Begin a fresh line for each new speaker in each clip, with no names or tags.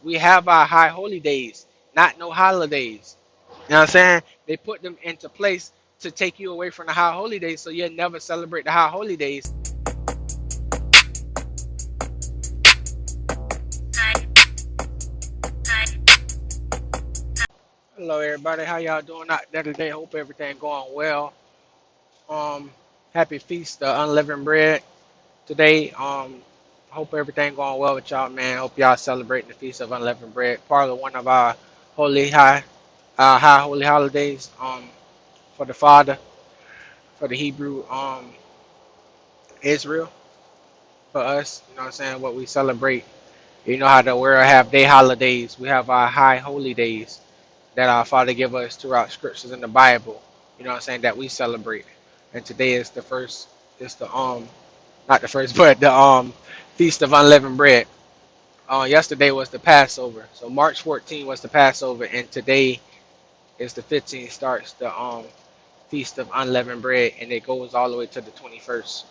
We have our high holy days, not no holidays. You know what I'm saying? They put them into place to take you away from the high holy days, so you'll never celebrate the high holy days. Hello, everybody. How y'all doing out there today? Hope everything going well. Um, Happy feast of unleavened bread today. Hope everything going well with y'all, man. Hope y'all celebrating the feast of unleavened bread. Probably one of our holy high holy holidays. For the Father, for the Hebrew Israel, for us. You know what I'm saying? What we celebrate. You know how the world have their holidays. We have our high holy days that our Father give us throughout scriptures in the Bible. You know what I'm saying? That we celebrate. And today is the first. It's the not the first, but the feast of unleavened bread. Yesterday was the Passover. So March 14 was the Passover, and today is the 15th. Starts the feast of unleavened bread, and it goes all the way to the 21st.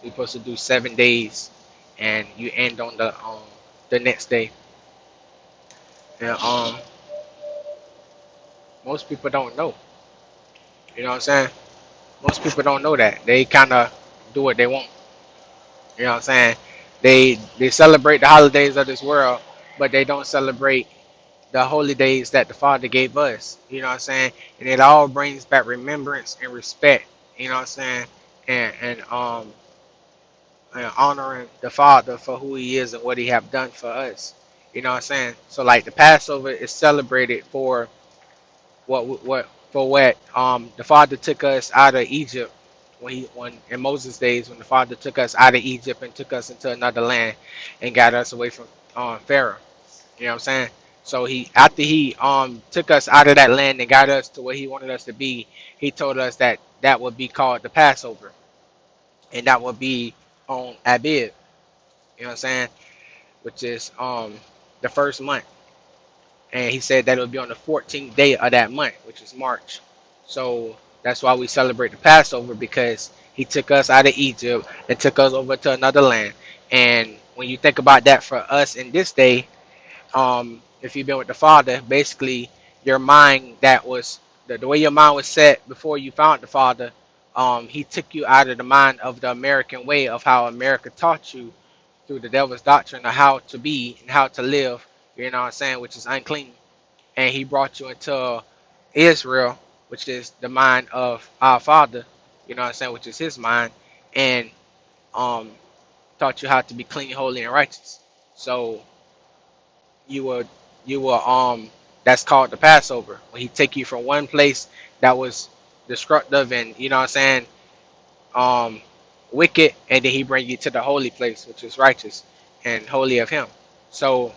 We're supposed to do 7 days, and you end on the next day. And most people don't know. You know what I'm saying? Most people don't know that. They kind of do what they want. You know what I'm saying? They celebrate the holidays of this world, but they don't celebrate the holy days that the Father gave us. You know what I'm saying? And it all brings back remembrance and respect. You know what I'm saying? And and honoring the Father for who He is and what He have done for us. You know what I'm saying? So like the Passover is celebrated for what the Father took us out of Egypt when in Moses' days, when the Father took us out of Egypt and took us into another land and got us away from Pharaoh. You know what I'm saying? So he after he took us out of that land and got us to where he wanted us to be, he told us that that would be called the Passover, and that would be on Abib. You know what I'm saying? Which is the first month. And he said that it would be on the 14th day of that month, which is March. So that's why we celebrate the Passover, because he took us out of Egypt and took us over to another land. And when you think about that for us in this day, if you've been with the Father, basically your mind that was the way your mind was set before you found the Father, he took you out of the mind of the American way of how America taught you through the devil's doctrine of how to be and how to live, you know what I'm saying, which is unclean. And he brought you into Israel, which is the mind of our Father, you know what I'm saying, which is his mind, and um, taught you how to be clean, holy, and righteous. So you will you will that's called the Passover, when he take you from one place that was destructive and you know what I'm saying, um wicked, and then he bring you to the holy place, which is righteous and holy of him. So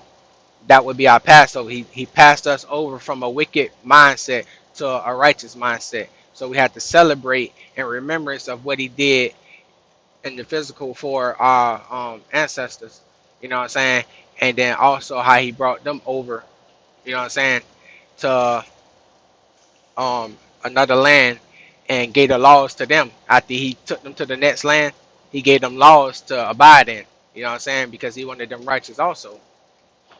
that would be our Passover. He passed us over from a wicked mindset to a righteous mindset. So we have to celebrate in remembrance of what he did in the physical for our ancestors. You know what I'm saying? And then also how he brought them over, you know what I'm saying, to another land and gave the laws to them. After he took them to the next land, he gave them laws to abide in. You know what I'm saying? Because he wanted them righteous also.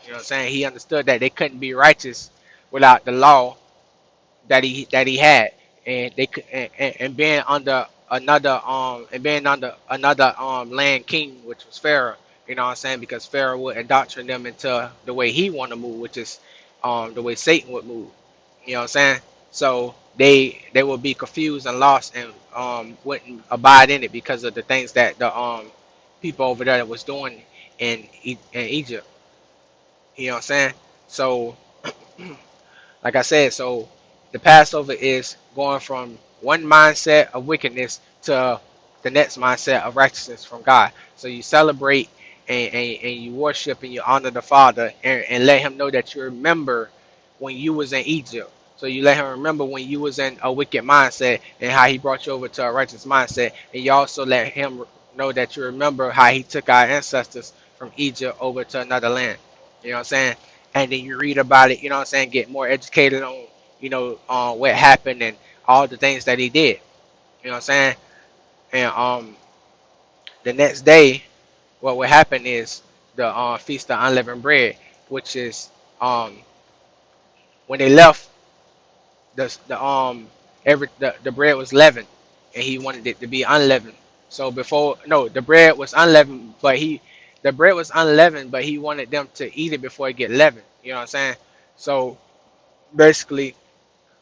You know what I'm saying? He understood that they couldn't be righteous without the law that he had, and they could and being under another land king, which was Pharaoh. You know what I'm saying? Because Pharaoh would indoctrinate them into the way he want to move, which is the way Satan would move. You know what I'm saying? So they would be confused and lost and wouldn't abide in it because of the things that the people over there was doing in Egypt. You know what I'm saying? So like I said, so the Passover is going from one mindset of wickedness to the next mindset of righteousness from God. So you celebrate and you worship and you honor the Father, and let him know that you remember when you was in Egypt. So you let him remember when you was in a wicked mindset and how he brought you over to a righteous mindset. And you also let him know that you remember how he took our ancestors from Egypt over to another land. You know what I'm saying? And then you read about it, you know what I'm saying, get more educated on, what happened and all the things that he did. You know what I'm saying? And the next day, what would happen is the feast of unleavened bread. which is when they left the the bread was leavened, and he wanted it to be unleavened. So before no, the bread was unleavened, but the bread was unleavened, but he wanted them to eat it before it get leavened. You know what I'm saying? So basically,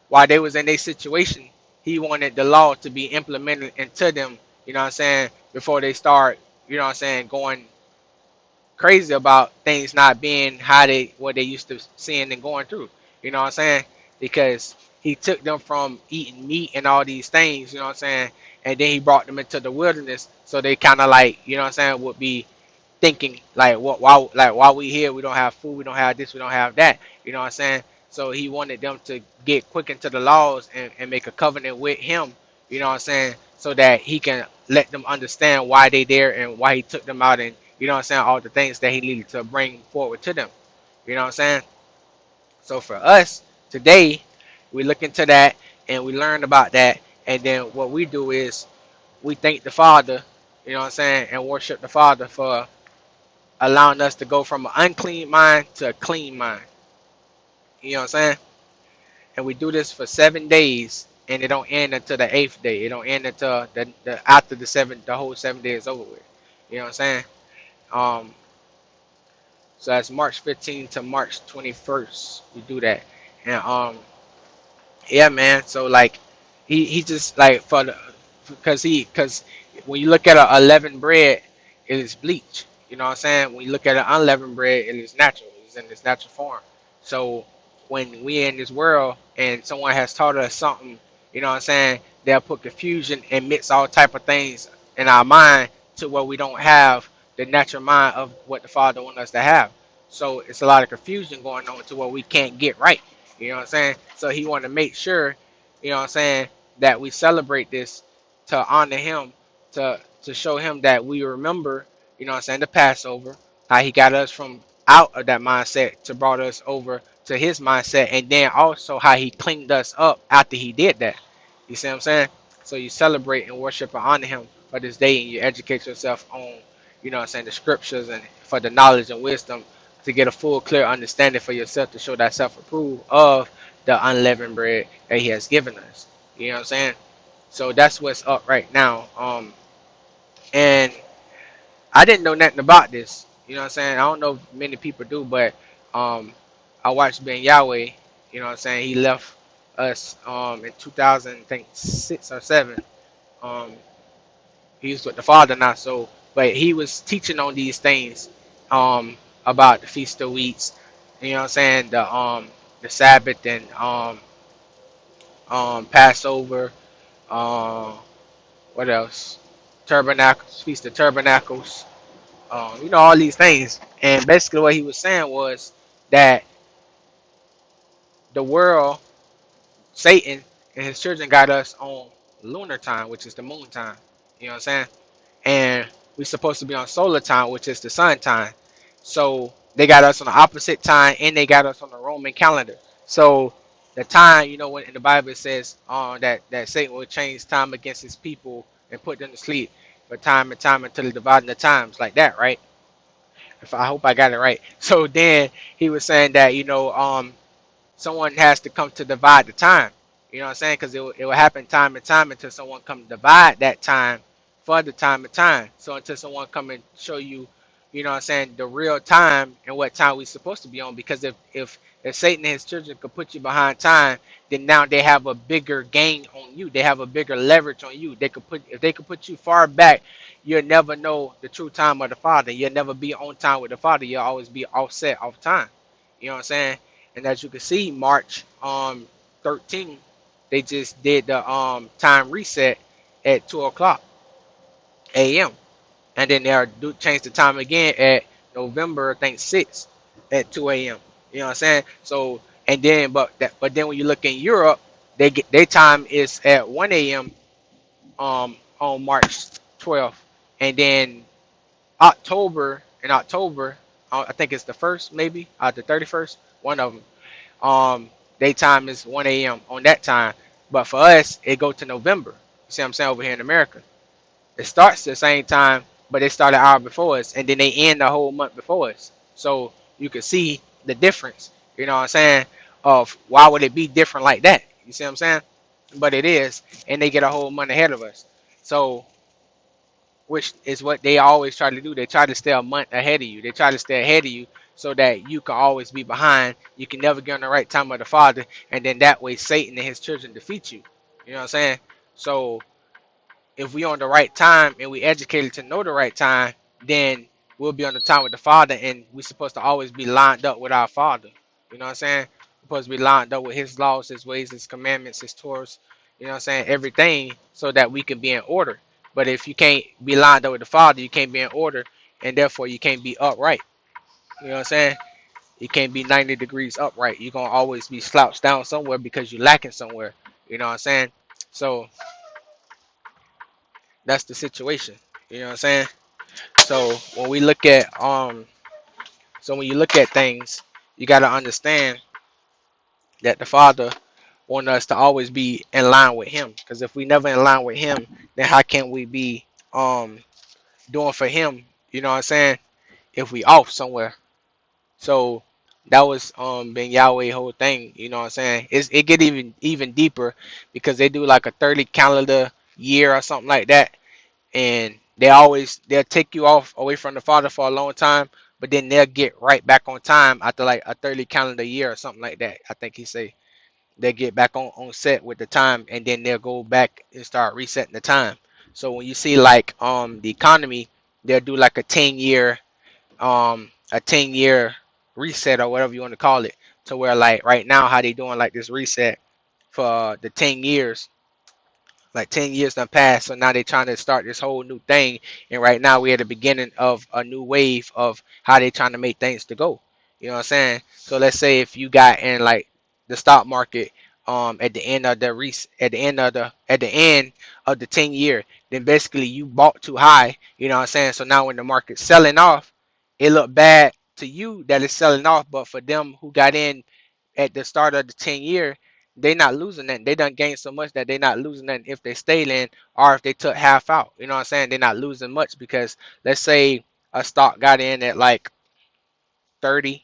while they was in their situation, he wanted the law to be implemented into them. You know what I'm saying? Before they start, you know what I'm saying, going crazy about things not being how they what they used to seeing and going through. You know what I'm saying? Because he took them from eating meat and all these things, you know what I'm saying? And then he brought them into the wilderness, so they kind of like, you know what I'm saying, would be thinking like, what, why, like, why we here? We don't have food, we don't have this, we don't have that. You know what I'm saying? So he wanted them to get quick into the laws and make a covenant with him. You know what I'm saying? So that he can let them understand why they there and why he took them out, and you know what I'm saying, all the things that he needed to bring forward to them. You know what I'm saying? So for us today, we look into that and we learn about that, and then what we do is we thank the Father, you know what I'm saying, and worship the Father for allowing us to go from an unclean mind to a clean mind. You know what I'm saying? And we do this for 7 days, and it don't end until the eighth day. It don't end until the after the whole 7 days is over with. You know what I'm saying? Um, so that's March 15th to March 21st. We do that, and yeah, man. So like, he just like for the because when you look at a unleavened bread, it is bleach. You know what I'm saying? When you look at an unleavened bread, it is natural. It's in its natural form. So when we in this world and someone has taught us something, you know what I'm saying? They'll put confusion and mix all type of things in our mind to where we don't have the natural mind of what the Father wants us to have. So it's a lot of confusion going on to where we can't get right. You know what I'm saying? So he wanted to make sure, you know what I'm saying, that we celebrate this to honor him, to show him that we remember, you know what I'm saying, the Passover, how he got us from out of that mindset to brought us over to his mindset, and then also how he cleaned us up after he did that. You see what I'm saying? So you celebrate and worship and honor him for this day, and you educate yourself on, you know what I'm saying, the scriptures, and for the knowledge and wisdom to get a full, clear understanding for yourself, to show that self-approve of the unleavened bread that he has given us. You know what I'm saying? So that's what's up right now. And I didn't know nothing about this. You know what I'm saying? I don't know if many people do, but um, I watched Ben Yahweh. You know what I'm saying? He left us in 2000, I think 6 or 7. Um, he was with the Father now, so but he was teaching on these things about the Feast of Weeks. You know what I'm saying? The Sabbath and Passover. Uh, what else? Tabernacles, Feast of Tabernacles. You know, all these things. And basically, what he was saying was that the world, Satan and his children, got us on lunar time, which is the moon time. You know what I'm saying? And we're supposed to be on solar time, which is the sun time. So they got us on the opposite time, and they got us on the Roman calendar. So the time, you know, when in the Bible it says that Satan will change time against his people and put them to sleep for time and time until the dividing the times, like that, right? If I hope I got it right. So then he was saying that, you know, someone has to come to divide the time. You know what I'm saying? Because it will happen time and time until someone come divide that time for the time and time. So until someone come and show you, you know what I'm saying, the real time and what time we supposed to be on. Because if Satan and his children could put you behind time, then now they have a bigger gain on you. They have a bigger leverage on you. They could put if they could put you far back, you'll never know the true time of the Father. You'll never be on time with the Father. You'll always be offset off time. You know what I'm saying? And as you can see, March 13, they just did the time reset at 2 o'clock a.m. And then they'll change the time again at November, I think 6 at 2 a.m. You know what I'm saying? So and then but then when you look in Europe, they get their time is at 1 a.m. On March 12th, and then October, I think it's the first, maybe the 31st, one of them. Daytime is 1 a.m. on that time, but for us, it go to November. You see what I'm saying, over here in America? It starts the same time, but they start an hour before us, and then they end the whole month before us. So you can see the difference. You know what I'm saying? Of why would it be different like that? You see what I'm saying? But it is, and they get a whole month ahead of us. So, which is what they always try to do. They try to stay a month ahead of you. They try to stay ahead of you so that you can always be behind. You can never get on the right time of the Father, and then that way Satan and his children defeat you. You know what I'm saying? So if we on the right time and we educated to know the right time, then we'll be on the time with the Father, and we're supposed to always be lined up with our Father. You know what I'm saying? We're supposed to be lined up with His laws, His ways, His commandments, His Torahs. You know what I'm saying? Everything so that we can be in order. But if you can't be lined up with the Father, you can't be in order, and therefore you can't be upright. You know what I'm saying? You can't be 90 degrees upright. You're gonna always be slouched down somewhere because you're lacking somewhere. You know what I'm saying? So that's the situation. You know what I'm saying? So when we look at so when you look at things, you got to understand that the Father wants us to always be in line with Him. Because if we never in line with Him, then how can we be doing for Him? You know what I'm saying? If we off somewhere. So that was Ben Yahweh whole thing. You know what I'm saying? It get even deeper because they do like a 30 calendar year or something like that, and they'll take you off away from the Father for a long time, but then they'll get right back on time after like a 30 calendar year or something like that. I think he say they'll get back on set with the time, and then they'll go back and start resetting the time. So when you see like the economy, they'll do like a 10-year reset or whatever you want to call it, to where like right now how they doing like this reset for the 10 years, like 10 years done passed, so now they're trying to start this whole new thing. And right now we're at the beginning of a new wave of how they trying to make things to go. You know what I'm saying? So let's say if you got in like the stock market at the end of the at the end of the 10 year, then basically you bought too high. You know what I'm saying? So now when the market's selling off, it look bad to you that it's selling off, but for them who got in at the start of the 10 year, they not losing that. They done gained so much that they not losing that if they stayed in, or if they took half out. You know what I'm saying? They're not losing much because let's say a stock got in at like 30.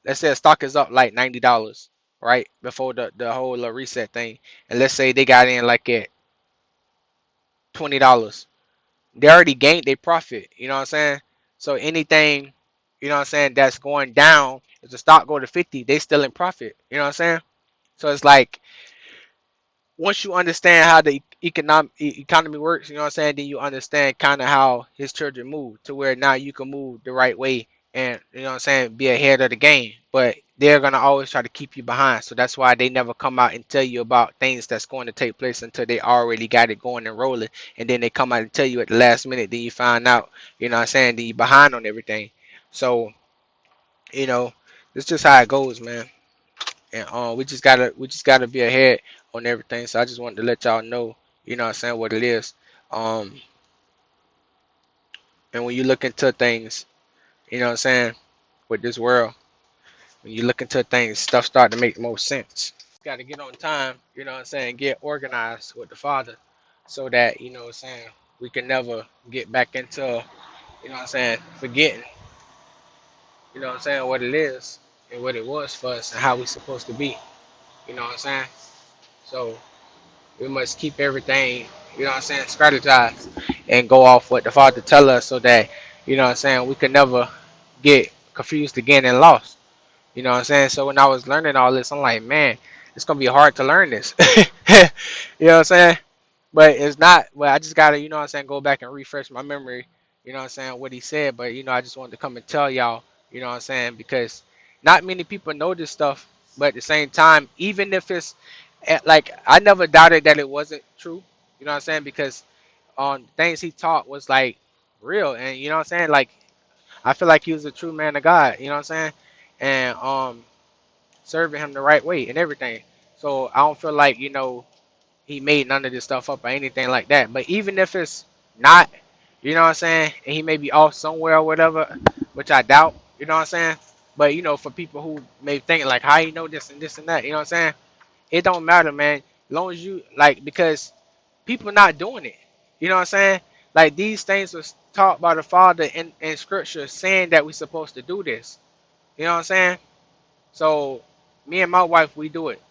Let's say a stock is up like $90, right? Before the whole reset thing. And let's say they got in like at $20. They already gained their profit. You know what I'm saying? So anything, you know what I'm saying, that's going down, if the stock go to 50, they still in profit. You know what I'm saying? So it's like once you understand how the economy works, you know what I'm saying, then you understand kind of how his children move to where now you can move the right way and, you know what I'm saying, be ahead of the game. But they're going to always try to keep you behind. So that's why they never come out and tell you about things that's going to take place until they already got it going and rolling. And then they come out and tell you at the last minute, then you find out, you know what I'm saying, then you behind on everything. So, you know, it's just how it goes, man. And we just gotta be ahead on everything. So I just wanted to let y'all know, you know what I'm saying, what it is. Um and when you look into things, you know what I'm saying, with this world, when you look into things, stuff start to make more sense. Gotta get on time, you know what I'm saying, get organized with the Father so that, you know what I'm saying, we can never get back into, you know what I'm saying, forgetting, you know what I'm saying, what it is and what it was for us and how we supposed to be. You know what I'm saying? So we must keep everything, you know what I'm saying, strategize and go off what the Father tell us so that, you know what I'm saying, we could never get confused again and lost. You know what I'm saying? So when I was learning all this, I'm like, man, it's gonna be hard to learn this. You know what I'm saying? But it's not. Well, I just gotta, you know what I'm saying, go back and refresh my memory. You know what I'm saying, what he said. But you know, I just wanted to come and tell y'all. You know what I'm saying, because not many people know this stuff. But at the same time, even if it's like I never doubted that it wasn't true. You know what I'm saying, because things he taught was like real, and you know what I'm saying. Like I feel like he was a true man of God. You know what I'm saying, and serving him the right way and everything. So I don't feel like he made none of this stuff up or anything like that. But even if it's not, you know what I'm saying, and he may be off somewhere or whatever, which I doubt, you know what I'm saying. But for people who may think like, how you know this and this and that, you know what I'm saying, it don't matter, man. As long as you like, because people not doing it, you know what I'm saying. Like these things was taught by the Father in Scripture, saying that we're supposed to do this. You know what I'm saying. So me and my wife, we do it.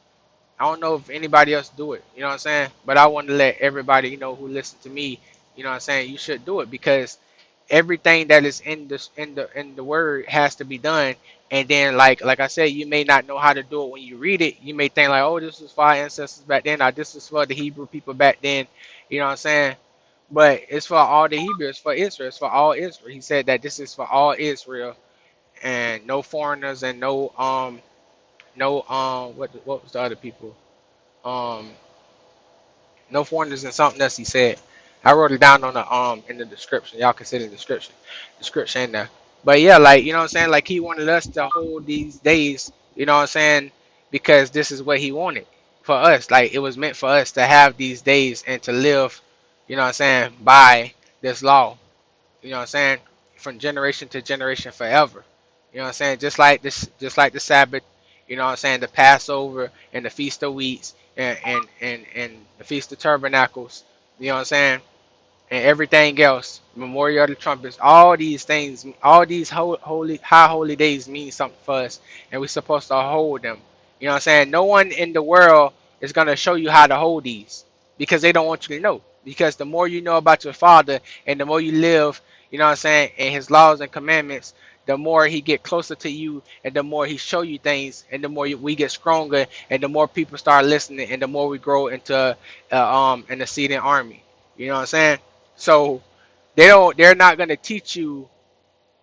I don't know if anybody else do it. You know what I'm saying? But I want to let everybody, who listen to me, what I'm saying, you should do it because everything that is in the word has to be done. And then like I said, you may not know how to do it when you read it. You may think like, oh, this was for our ancestors back then, or this was for the Hebrew people back then. You know what I'm saying? But it's for all the Hebrews, for Israel, it's for all Israel. He said that this is for all Israel and no foreigners and no what was the other people? Um no foreigners and something else he said. I wrote it down on the in the description. Y'all can see the description in there. But yeah, like what I'm saying, like he wanted us to hold these days, what I'm saying, because this is what he wanted for us. Like it was meant for us to have these days and to live, what I'm saying, by this law. What I'm saying, from generation to generation forever. What I'm saying, just like the Sabbath, what I'm saying, the Passover and the Feast of Weeks and the Feast of Tabernacles, what I'm saying, and everything else, Memorial of the Trumpets, all these things, all these holy high holy days mean something for us, and we're supposed to hold them. What I'm saying? No one in the world is gonna show you how to hold these because they don't want you to know. Because the more you know about your Father and the more you live, what I'm saying, in His laws and commandments, the more He get closer to you, and the more He show you things, and the more we get stronger, and the more people start listening, and the more we grow into in the seething army. You know what I'm saying? So they're not gonna teach you,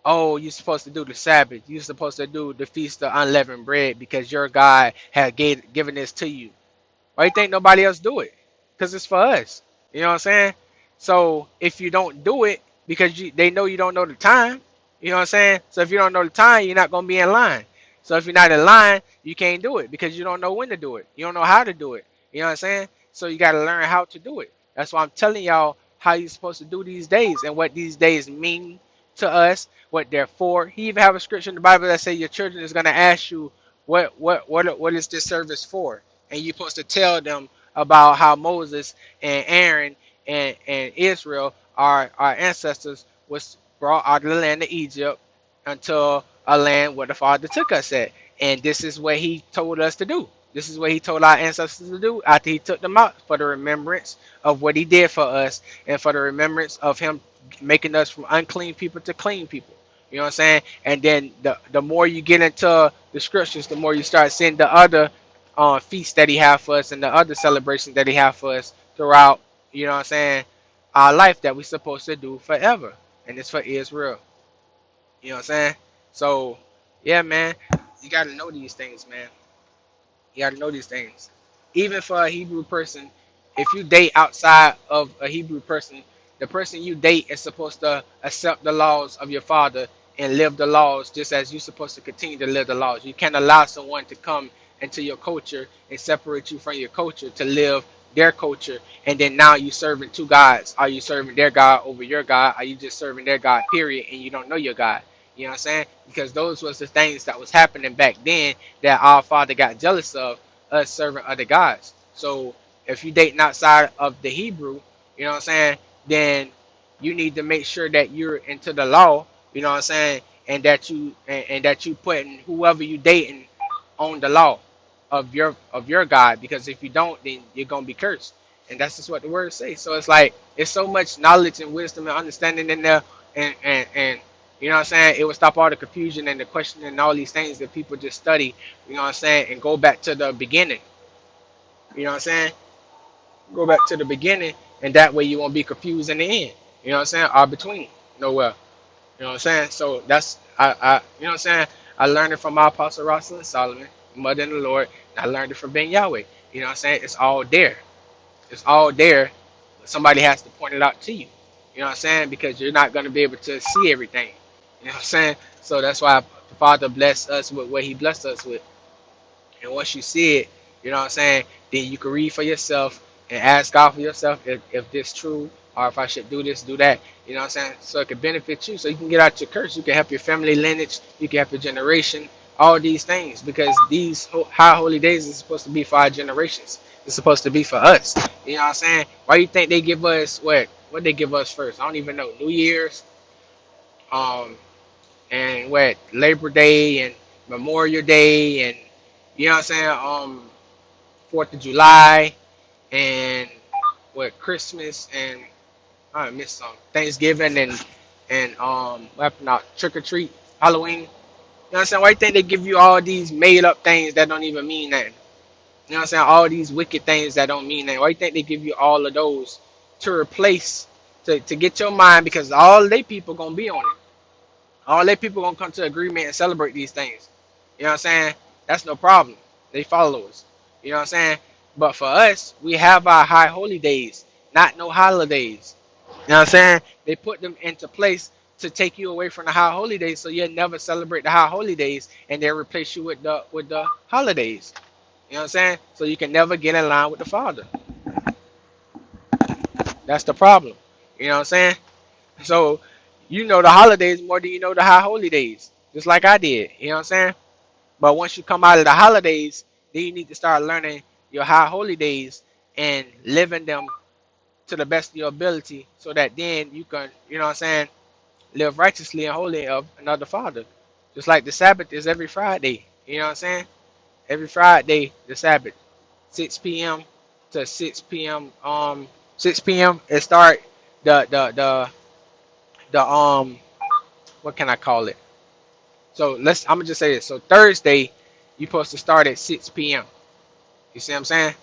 oh, you're supposed to do the Sabbath, you're supposed to do the feast of unleavened bread because your God had given this to you. Why you think nobody else do it? Because it's for us. You know what I'm saying? So if you don't do it because they know you don't know the time, you know what I'm saying? So if you don't know the time, you're not gonna be in line. So if you're not in line, you can't do it because you don't know when to do it. You don't know how to do it. You know what I'm saying? So you gotta learn how to do it. That's why I'm telling y'all how you're supposed to do these days and what these days mean to us, what they're for. He even have a scripture in the Bible that say your children is gonna ask you what is this service for? And you're supposed to tell them about how Moses and Aaron and Israel, our ancestors, was brought out of the land of Egypt until a land where the Father took us at. And this is what He told us to do. This is what He told our ancestors to do after He took them out, for the remembrance of what He did for us and for the remembrance of Him making us from unclean people to clean people. You know what I'm saying? And then the more you get into the scriptures, the more you start seeing the other feasts that He have for us and the other celebrations that He have for us throughout, you know what I'm saying, our life that we're supposed to do forever. And it's for Israel. You know what I'm saying? So, yeah, man, you got to know these things, man. You got to know these things. Even for a Hebrew person, if you date outside of a Hebrew person, the person you date is supposed to accept the laws of your father and live the laws just as you're supposed to continue to live the laws. You can't allow someone to come into your culture and separate you from your culture to live their culture, and then now you serving two gods. Are you serving their God over your God? Are you just serving their God, period, and you don't know your God? You know what I'm saying? Because those was the things that was happening back then that our father got jealous of, us serving other gods. So if you dating outside of the Hebrew, you know what I'm saying, then you need to make sure that you're into the law, you know what I'm saying, and that you putting whoever you dating on the law of your God, because if you don't, then you're gonna be cursed. And that's just what the words say. So it's like it's so much knowledge and wisdom and understanding in there, and you know what I'm saying? It would stop all the confusion and the questioning and all these things that people just study, you know what I'm saying, and go back to the beginning. You know what I'm saying? Go back to the beginning, and that way you won't be confused in the end. You know what I'm saying? Or between nowhere. You know what I'm saying? So that's you know what I'm saying? I learned it from my apostle Rosalind Solomon, mother in the Lord, and I learned it from Ben Yahweh. You know what I'm saying? It's all there. It's all there. Somebody has to point it out to you. You know what I'm saying? Because you're not going to be able to see everything. You know what I'm saying? So that's why the Father blessed us with what He blessed us with. And once you see it, you know what I'm saying, then you can read for yourself and ask God for yourself if this true, or if I should do this, do that. You know what I'm saying? So it can benefit you. So you can get out your curse. You can help your family lineage. You can help your generation. All these things. Because these high holy days is supposed to be for our generations. It's supposed to be for us. You know what I'm saying? Why you think they give us what? What they give us first? I don't even know. New Year's, and what, Labor Day, Memorial Day and you know what I'm saying, 4th of July and what Christmas and I missed some Thanksgiving and what happened now, trick or treat, Halloween. You know what I'm saying? Why you think they give you all these made up things that don't even mean nothing? You know what I'm saying? All these wicked things that don't mean nothing. Why you think they give you all of those to replace to get your mind because all they people gonna be on it. All they people gonna come to agreement and celebrate these things. You know what I'm saying? That's no problem. They follow us. You know what I'm saying? But for us, we have our high holy days, not no holidays. You know what I'm saying? They put them into place to take you away from the high holy days, so you'll never celebrate the high holy days, and they replace you with the holidays. You know what I'm saying? So you can never get in line with the Father. That's the problem. You know what I'm saying? So you know the holidays more than you know the high holy days, just like I did. You know what I'm saying? But once you come out of the holidays, then you need to start learning your high holy days and living them to the best of your ability, so that then you can, you know what I'm saying, live righteously and holy of another Father. Just like the Sabbath is every Friday. You know what I'm saying? Every Friday, the Sabbath, 6 p.m. to 6 p.m. 6 p.m. It start the what can I call it? So I'm gonna just say this. So Thursday, you're supposed to start at 6 p.m. You see what I'm saying?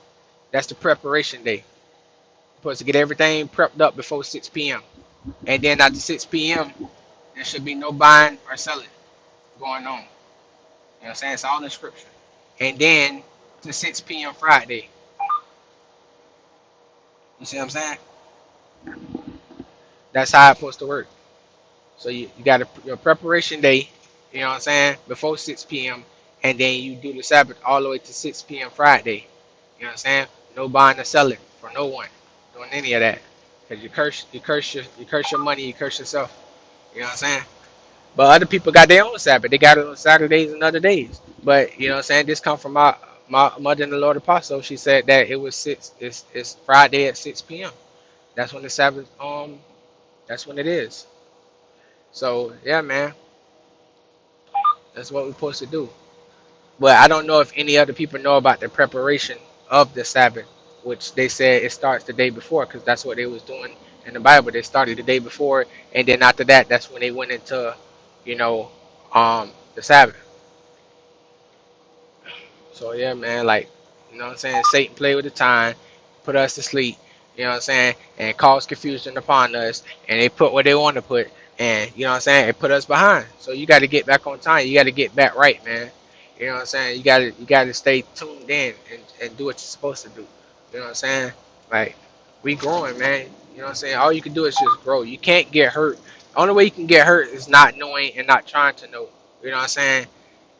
That's the preparation day. You're supposed to get everything prepped up before 6 p.m. And then after 6 p.m., there should be no buying or selling going on. You know what I'm saying? It's all in scripture. And then to 6 p.m. Friday. You see what I'm saying? That's how it's supposed to work. So you got your preparation day, you know what I'm saying, before 6 p.m. And then you do the Sabbath all the way to 6 p.m. Friday. You know what I'm saying? No buying or selling for no one doing any of that. Because you curse your money, you curse yourself. You know what I'm saying? But other people got their own Sabbath. They got it on Saturdays and other days. But you know what I'm saying? This come from my mother in the Lord Apostle. She said that it was it's Friday at 6 p.m. That's when the Sabbath that's when it is. So yeah, man, that's what we're supposed to do. But I don't know if any other people know about the preparation of the Sabbath, which they said it starts the day before, because that's what they was doing in the Bible. They started the day before, and then after that, that's when they went into, you know, the Sabbath. So yeah, man, like, you know what I'm saying? Satan play with the time, put us to sleep, you know what I'm saying, and cause confusion upon us, and they put what they want to put, and you know what I'm saying, it put us behind. So you got to get back on time. You got to get back right, man. You know what I'm saying? You got to stay tuned in and do what you're supposed to do. You know what I'm saying? Like, we growing, man. You know what I'm saying? All you can do is just grow. You can't get hurt. The only way you can get hurt is not knowing and not trying to know. You know what I'm saying?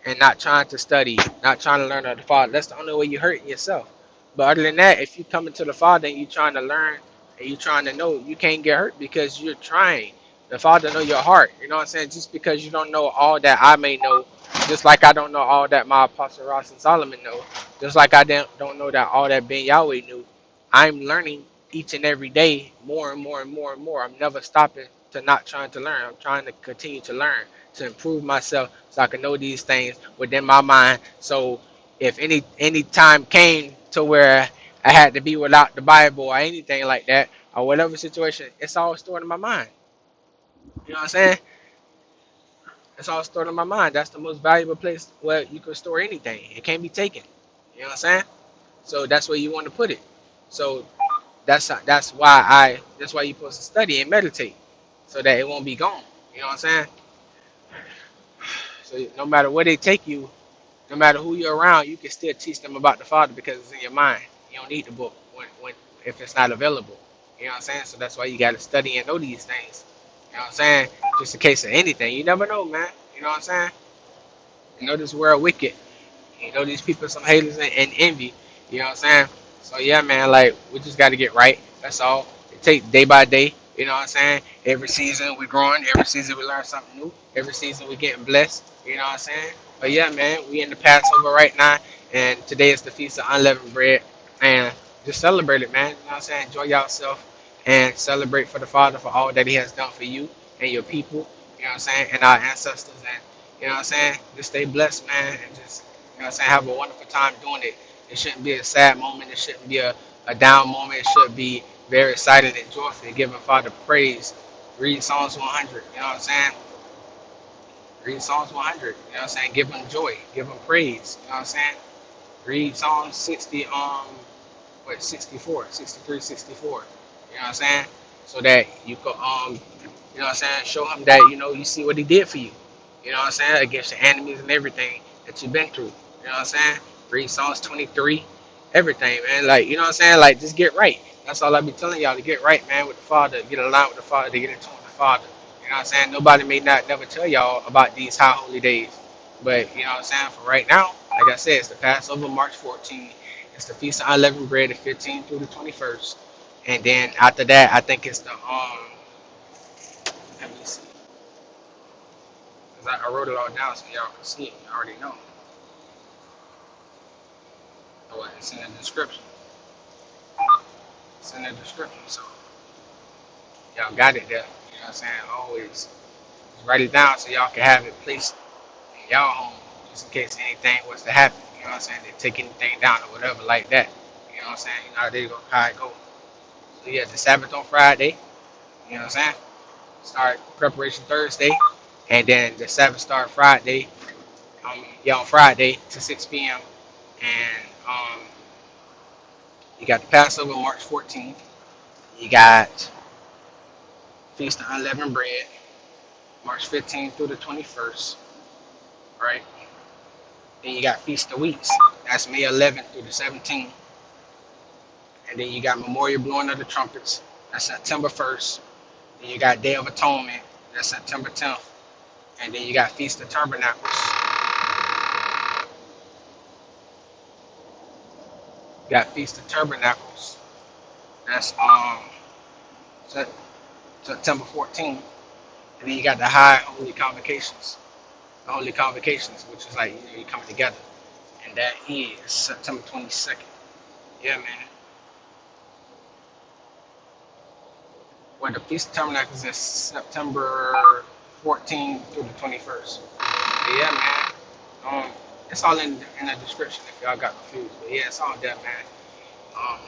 And not trying to study, not trying to learn of the Father. That's the only way you're hurting yourself. But other than that, if you come into the Father and you're trying to learn and you're trying to know, you can't get hurt because you're trying. The Father know your heart. You know what I'm saying? Just because you don't know all that I may know, just like I don't know all that my Apostle Ross and Solomon know, just like I don't know that all that Ben Yahweh knew, I'm learning each and every day more and more and more and more. I'm never stopping to not trying to learn. I'm trying to continue to learn, to improve myself so I can know these things within my mind. So if any time came to where I had to be without the Bible or anything like that, or whatever situation, it's all stored in my mind. You know what I'm saying? It's all stored in my mind. That's the most valuable place where you can store anything. It can't be taken. You know what I'm saying? So that's where you want to put it. So that's why you're supposed to study and meditate, so that it won't be gone. You know what I'm saying? So no matter where they take you, no matter who you're around, you can still teach them about the Father because it's in your mind. You don't need the book when if it's not available. You know what I'm saying? So that's why you got to study and know these things. You know what I'm saying? Just in case of anything. You never know, man. You know what I'm saying? You know this world wicked. You know these people some haters and envy. You know what I'm saying? So yeah, man. Like, we just got to get right. That's all. It take day by day. You know what I'm saying? Every season we growing. Every season we learn something new. Every season we getting blessed. You know what I'm saying? But yeah, man. We in the Passover right now, and today is the feast of unleavened bread. And just celebrate it, man. You know what I'm saying? Enjoy yourself and celebrate for the Father for all that He has done for you and your people. You know what I'm saying? And our ancestors. And You know what I'm saying? Just stay blessed, man, and just, you know what I'm saying, have a wonderful time doing it. It shouldn't be a sad moment. It shouldn't be a down moment. It should be very excited and joyful, giving Father praise. Read Psalms 100. You know what I'm saying? Read Psalms 100. You know what I'm saying? Give him joy. Give him praise. You know what I'm saying? Read Psalm 60, 64, 63, 64. You know what I'm saying? So that you could, you know what I'm saying, show him that, you know, you see what he did for you. You know what I'm saying? Against your enemies and everything that you've been through. You know what I'm saying? Read Psalms 23, everything, man. Like, you know what I'm saying? Like, just get right. That's all I be telling y'all, to get right, man, with the Father, get aligned with the Father, to get in tune with the Father. You know what I'm saying? Nobody may not never tell y'all about these high holy days. But, you know what I'm saying? For right now, like I said, it's the Passover, March 14th. It's the Feast of Unleavened Bread, the 15th through the 21st. And then after that, I think it's the, let me see. Because I wrote it all down so y'all can see it. You already know. Oh, it's in the description. It's in the description. So y'all got it there. You know what I'm saying? Always just write it down so y'all can have it placed in y'all home, just in case anything was to happen. You know what I'm saying? They take anything down or whatever like that. You know what I'm saying? You know how it go. So yeah, the Sabbath on Friday. You know what I'm saying? Start preparation Thursday, and then the Sabbath start Friday. Yeah, on Friday to 6 p.m. And you got the Passover March 14th. You got Feast of Unleavened Bread March 15th through the 21st, right? Then you got Feast of Weeks. That's May 11th through the 17th. And then you got Memorial Blowing of the Trumpets. That's September 1st. Then you got Day of Atonement. That's September 10th. And then you got Feast of Tabernacles. You got Feast of Tabernacles. That's September 14th. And then you got the High Holy Convocations. The Holy Convocations, which is like, you know, you come together. And that is September 22nd. Yeah, man. Well, the Feast of Tabernacles is September 14th through the 21st. But yeah, man. It's all in the description if y'all got confused. But yeah, it's all there, man. Um,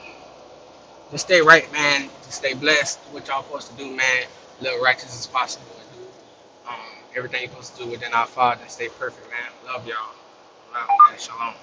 just stay right, man. Just stay blessed. Do what y'all supposed to do, man. Live righteous as possible and do everything you're supposed to do within our Father and stay perfect, man. Love y'all. Love, man. Shalom.